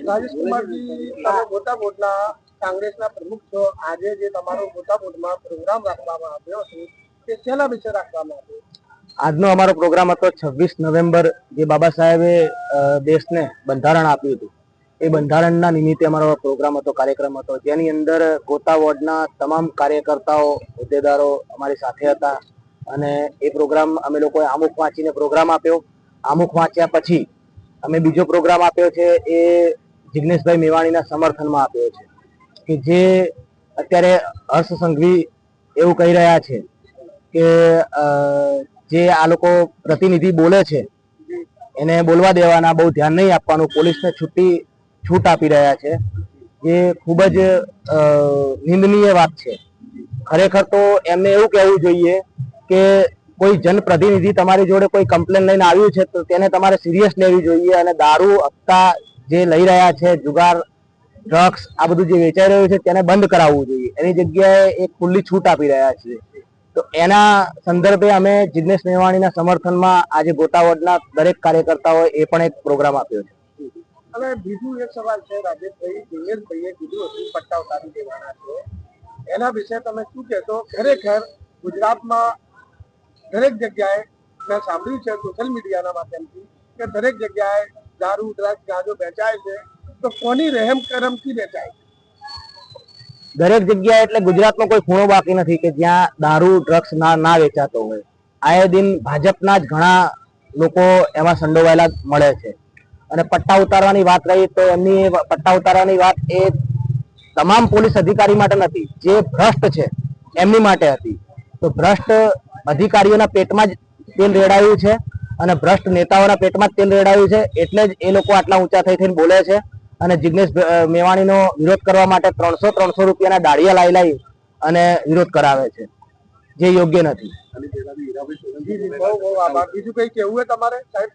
રાજેશ કુમારજી, તમે મોટા બોટના કોંગ્રેસના પ્રમુખ છો. આજે જે તમારો મોટા બોટમાં પ્રોગ્રામ રાખવામાં આવ્યો છે તે શેના વિશે રાખવામાં આવ્યો? આજનો અમારો પ્રોગ્રામ હતો 26 નવેમ્બર, જે બાબા સાહેબે દેશને બંધારણ આપ્યું હતું. એ બંધારણના નિમિત્તે અમારો પ્રોગ્રામ હતો, કાર્યક્રમ હતો, જેની અંદર ગોતા વોર્ડના તમામ કાર્યકર્તાઓ, હોદ્દેદારો અમારી સાથે હતા. અને એ પ્રોગ્રામ અમે લોકોએ આમુખ વાંચીને પ્રોગ્રામ આપ્યો. આમુખ વાંચ્યા પછી અમે બીજો પ્રોગ્રામ આપ્યો છે, એ જિગ્નેશભાઈ મેવાણીના સમર્થનમાં આપ્યો છે, કે જે અત્યારે હર્ષ સંઘવી એવું કહી રહ્યા છે કે જે આ લોકો પ્રતિનિધિ બોલે છે એને બોલવા દેવાના, બહુ ધ્યાન નહીં આપવાનું, પોલીસને છૂટ આપી રહ્યા છે, જે ખૂબ જ નિંદનીય વાત છે. ખરેખર તો એમને એવું કહેવું જોઈએ કે કોઈ જનપ્રતિનિધિ તમારી જોડે કોઈ કમ્પ્લેન લઈને આવ્યું છે તો તેને તમારે સિરિયસ લેવી જોઈએ, અને દારૂ હપ્તા જે લઈ રહ્યા છે, જુગાર, ડ્રગ્સ, આ બધું જે વેચાઈ રહ્યું છે તેને બંધ કરાવવું જોઈએ. એની જગ્યાએ એક ખુલ્લી છૂટ આપી રહ્યા છીએ. તો એના સંદર્ભે અમે જિગ્નેશ મેવાણીના સમર્થનમાં આજે ગોતા વોર્ડના દરેક કાર્યકર્તાઓએ એ પણ એક પ્રોગ્રામ આપ્યો છે. હવે બીજું એક સવાલ છે, રાજેશભાઈ, દિનેશભાઈએ કીધું હતું પટ્ટા ઉતારી દેવાના છે, એના વિશે તમે શું કહેશો? ખરેખર ગુજરાતમાં દરેક જગ્યાએ મેં સાંભળ્યું છે સોશિયલ મીડિયાના માધ્યમથી કે દરેક જગ્યાએ દારૂ, ડ્રગ્સ, ગાંજો વેચાય છે, તો કોની રહેમ કરમથી વેચાય? દરેક જગ્યાએ એટલે ગુજરાતમાં કોઈ ખૂણો બાકી નથી કે જ્યાં દારૂ, ડ્રગ્સ ના વેચાતો હોય. આયે દિન ભાજપના જ ઘણા લોકો એમાં સંડોવાયેલા મળે છે. અને પટ્ટા ઉતારવાની વાત રહી તો એમની પટ્ટા ઉતારવાની વાત એ તમામ પોલીસ અધિકારી માટે નથી, જે ભ્રષ્ટ છે એમની માટે હતી. તો ભ્રષ્ટ અધિકારીઓના પેટમાં જ તેલ રેડાયું છે, અને ભ્રષ્ટ નેતાઓના પેટમાં જ તેલ રેડાયું છે, એટલે જ એ લોકો આટલા ઊંચા થઈને બોલે છે. અને જિગ્નેશ મેવાણીનો વિરોધ કરવા માટે 300 રૂપિયાના દાળિયા લાવી અને વિરોધ કરાવે છે, જે યોગ્ય નથી. બહુ આભાર. બીજું કઈ કેવું હોય તમારે, સાહેબ?